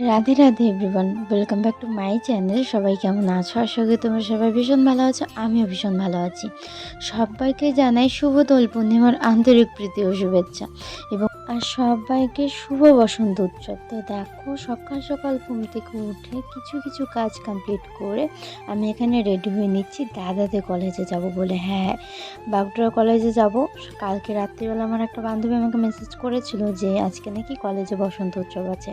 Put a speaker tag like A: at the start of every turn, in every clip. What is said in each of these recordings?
A: Radhe Radhe everyone, welcome back to my channel. সবাই কেমন আছো? আশা করি তোমরা সবাই ভীষণ ভালো আছো। আমিও ভীষণ ভালো আছি। সবাইকে জানাই শুভ দোল পূর্ণিমার আন্তরিক প্রীতি ও শুভেচ্ছা এবং সবাইকে শুভ বসন্ত উৎসব। তো দেখো, সকাল সকাল ঘুম থেকে উঠে কিছু কিছু কাজ কমপ্লিট করে আমি এখানে রেডি হয়ে নিচ্ছি দাদাদের কলেজে যাব বলে। হ্যাঁ, বাগডোরা কলেজে যাব। কালকে রাত্রিবেলা আমার একটা বান্ধবী আমাকে মেসেজ করেছিল যে আজকে নাকি কলেজে বসন্ত উৎসব আছে।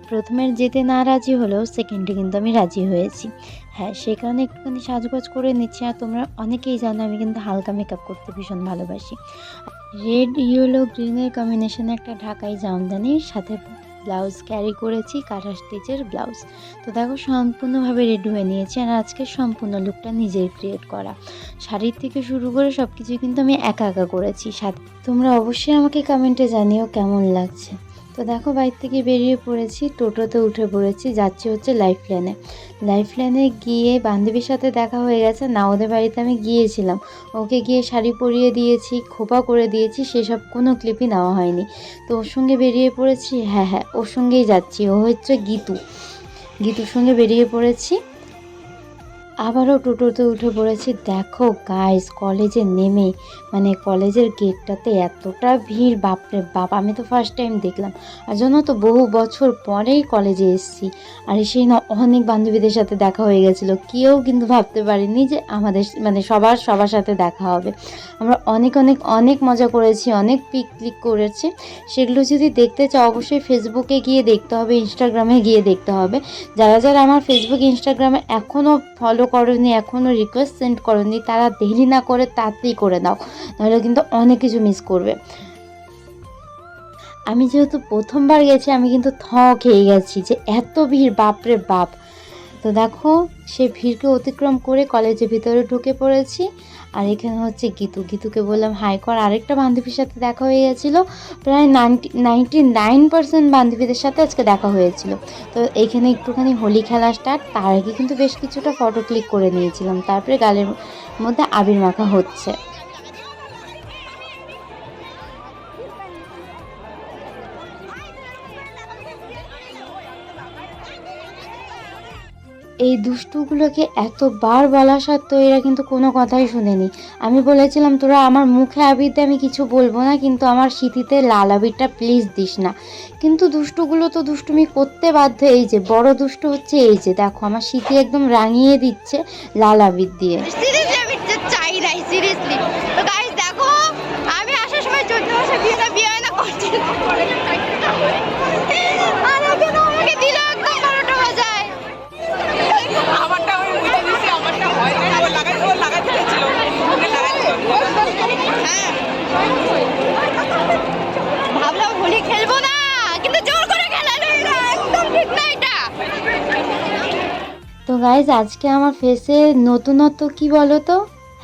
A: প্রথমে যেতে না রাজি হলেও সেকেন্ডে কিন্তু আমি রাজি হয়েছি। হ্যাঁ, সেই কারণে একটুখানি সাজগোজ করে নিচ্ছি। আর তোমরা অনেকেই জানো আমি কিন্তু হালকা মেকআপ করতে ভীষণ ভালোবাসি। রেড ইয়েলো গ্রিনের কম্বিনেশনে একটা ঢাকাই জামদানির সাথে ব্লাউজ ক্যারি করেছি, কাঁথা স্টিচের ব্লাউজ। তো দেখো, সম্পূর্ণভাবে রেডি হয়ে নিয়েছি। আর আজকে সম্পূর্ণ লুকটা নিজের ক্রিয়েট করা, শাড়ির থেকে শুরু করে সব কিছুই কিন্তু আমি একা একা করেছি। সাথে তোমরা অবশ্যই আমাকে কমেন্টে জানিও কেমন লাগছে। তো দেখো, বাইর থেকে বেরিয়ে পড়েছি, টোটোতে উঠে পড়েছি, যাচ্ছি হচ্ছে লাইফ লাইনে গিয়ে বান্ধবীর সাথে দেখা হয়ে গেছে। না, ওদের বাড়িতে আমি গিয়েছিলাম, ওকে গিয়ে শাড়ি পরিয়ে দিয়েছি, খোপা করে দিয়েছি, সেসব কোনো ক্লিপই নেওয়া হয়নি। তো ওর সঙ্গে বেরিয়ে পড়েছি। হ্যাঁ, ওর সঙ্গেই যাচ্ছি। ও হচ্ছে গীতুর সঙ্গে বেরিয়ে পড়েছি। আবারও টোটোতে উঠে পড়েছি। দেখো গাইস, কলেজে নেমে কলেজের গেটটাতে এতটা ভিড়, বাপরে বাপ! আমি তো ফার্স্ট টাইম দেখলাম। আর জন্য তো বহু বছর পরেই কলেজে এসেছি। আর সেই না, অনেক বান্ধবীদের সাথে দেখা হয়ে গেছিলো। কেউ কিন্তু ভাবতে পারিনি যে আমাদের সবার সাথে দেখা হবে। আমরা অনেক অনেক অনেক মজা করেছি, অনেক পিক ক্লিক করেছি। সেগুলো যদি দেখতে চাও অবশ্যই ফেসবুকে গিয়ে দেখতে হবে, ইনস্টাগ্রামে গিয়ে দেখতে হবে। যারা আমার ফেসবুক ইনস্টাগ্রামে এখনও ফলো করনি, এখনও রিকোয়েস্ট সেন্ড করনি, তারা দেরি না করে তাড়াতাড়ি করে দাও, নাহলে কিন্তু অনেক কিছু মিস করবে। আমি যেহেতু প্রথমবার গেছি, আমি কিন্তু খেয়ে গেছি যে এত ভিড়, বাপরে বাপ! তো দেখো, সে ভিড়কে অতিক্রম করে কলেজের ভিতরে ঢুকে পড়েছি। আর এখানে হচ্ছে গীতুকে বললাম হাই কর। আরেকটা বান্ধবীর সাথে দেখা হয়ে গেছিলো। প্রায় 99% বান্ধবীদের সাথে আজকে দেখা হয়েছিল। তো এইখানে একটুখানি হোলি খেলা স্টার্ট। তার আগে কিন্তু বেশ কিছুটা ফটো ক্লিক করে নিয়েছিলাম। তারপরে গালের মধ্যে আবির মাখা হচ্ছে। এই দুষ্টুগুলোকে এতবার বলা সত্ত্বেও এরা কিন্তু কোনো কথাই শোনেনি। আমি বলেছিলাম তোরা আমার মুখে আবির দে, আমি কিছু বলবো না, কিন্তু আমার সিঁথিতে লাল আবিরটা প্লিজ দিস না। কিন্তু দুষ্টুগুলো তো দুষ্টুমি করতে বাধ্য। এই যে বড় দুষ্টু হচ্ছে, এই যে দেখো আমার সিঁথি একদম রাঙিয়ে দিচ্ছে লাল আবির দিয়ে। দেখো, আমি আসার সময় 14 মাসে বিয়ে না করছি। ভাবলাম হোলি খেলবো না, কিন্তু জোর করে খেলালো এরা, একদম ঠিক না এটা। তো গাইজ, আজকে আমার ফেসে নতুনত্ব কি বলো তো?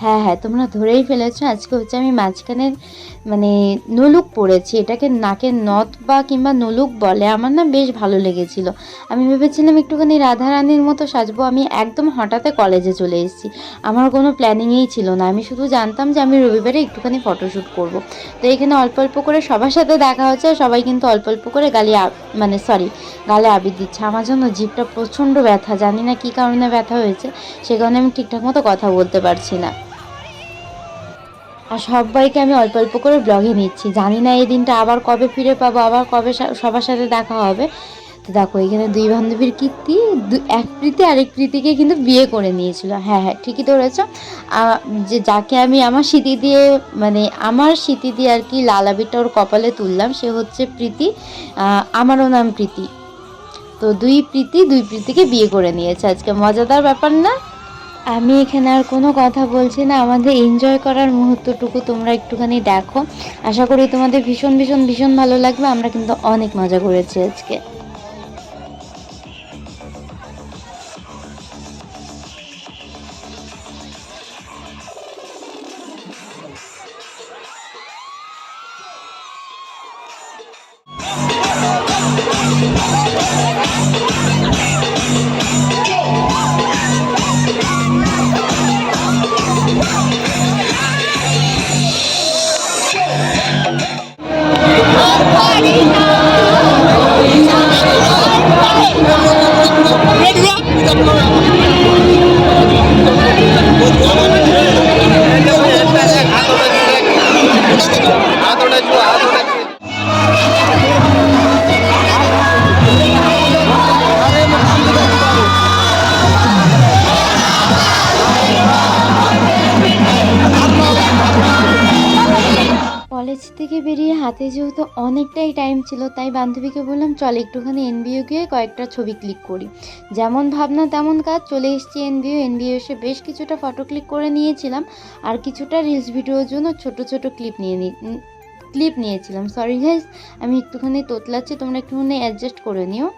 A: হ্যাঁ, তোমরা ধরেই ফেলেছো। আজকে হচ্ছে আমি মাঝখানে নলুক পরেছি। এটাকে নাকের নথ বা কিংবা নলুক বলে। আমার না বেশ ভালো লেগেছিল। আমি ভেবেছিলাম একটুখানি রাধারানীর মতো সাজবো। আমি একদম হঠাৎ কলেজে চলে এসেছি, আমার কোনো প্ল্যানিংই ছিল না। আমি শুধু জানতাম যে আমি রবিবারে একটুখানি ফটোশ্যুট করব। তো এখানে অল্প অল্প করে সবার সাথে দেখা হচ্ছে। সবাই কিন্তু অল্প অল্প করে গালে আবির দিচ্ছে। আমার জন্য জিভটা প্রচণ্ড ব্যথা, জানি না কী কারণে ব্যথা হয়েছে, সে কারণে আমি ঠিকঠাক মতো কথা বলতে পারছি না। আর সবাইকে আমি অল্প অল্প করে ব্লগে নিচ্ছি। জানি না এই দিনটা আবার কবে ফিরে পাবো, আবার কবে সবার সাথে দেখা হবে। তো দেখো, এখানে দুই বান্ধবীর কীর্তি, এক প্রীতি আরেক প্রীতিকে কিন্তু বিয়ে করে নিয়েছিল। হ্যাঁ, ঠিকই ধরেছ। যে যাকে আমি আমার স্মৃতি দিয়ে আর কি লাল আবিরটা ওর কপালে তুললাম, সে হচ্ছে প্রীতি। আমারও নাম প্রীতি। তো দুই প্রীতিকে বিয়ে করে নিয়েছে আজকে। মজাদার ব্যাপার না? আমি এখানে আর কোনো কথা বলছি না, আমাদের এনজয় করার মুহূর্তটুকু তোমরা একটুখানি দেখো। আশা করি তোমাদের ভীষণ ভীষণ ভীষণ ভালো লাগবে। আমরা কিন্তু অনেক মজা করেছি আজকে। হাতে যেহেতু অনেকটাই টাইম ছিল, তাই বান্ধবীকে বললাম চল একটুখানি এনবিও গিয়ে কয়েকটা ছবি ক্লিক করি। যেমন ভাবনা তেমন কাজ, চলে এসেছি এনবিও এসে বেশ কিছুটা ফটো ক্লিক করে নিয়েছিলাম, আর কিছুটা রিলস ভিডিওর জন্য ছোট ছোট ক্লিপ নিয়েছিলাম। সরি গাইজ, আমি একটুখানি তোতলাচ্ছি, তোমরা একটুখানি অ্যাডজাস্ট করে নিও।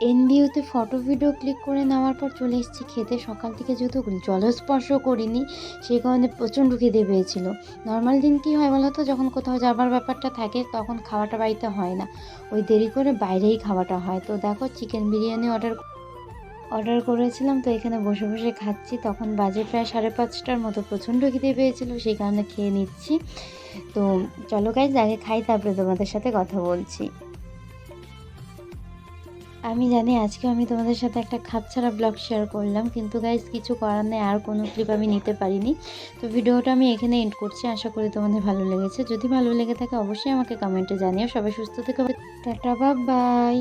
A: এনবিওতে ফটো ভিডিও ক্লিক করে নেওয়ার পর চলে এসেছি খেতে। সকাল থেকে যেহেতু জলস্পর্শ করিনি, সেই কারণে প্রচণ্ড খিদে পেয়েছিল। নর্মাল দিন কী হয় বলো তো, যখন কোথাও যাবার ব্যাপারটা থাকে তখন খাওয়াটা বাড়িতে হয় না, ওই দেরি করে বাইরেই খাওয়াটা হয়। তো দেখো চিকেন বিরিয়ানি অর্ডার করেছিলাম, তো এখানে বসে বসে খাচ্ছি। তখন বাজে প্রায় 5:30টার মতো, প্রচণ্ড খিদে পেয়েছিল, সেই কারণে খেয়ে নিচ্ছি। তো চলো গাইজ আগে খাই, তারপরে তোমাদের সাথে কথা বলছি। আমি জানি আজকে আমি তোমাদের সাথে একটা খাপছাড়া ব্লগ শেয়ার করলাম, কিন্তু গাইজ কিছু করার নেই, আর কোনো ক্লিপ আমি নিতে পারিনি। তো ভিডিওটা আমি এখানে এন্ড করছি, আশা করি তোমাদের ভালো লেগেছে। যদি ভালো লেগে থাকে অবশ্যই আমাকে কমেন্টে জানিও। সবাই সুস্থ থেকো, টাটা, বাই বাই।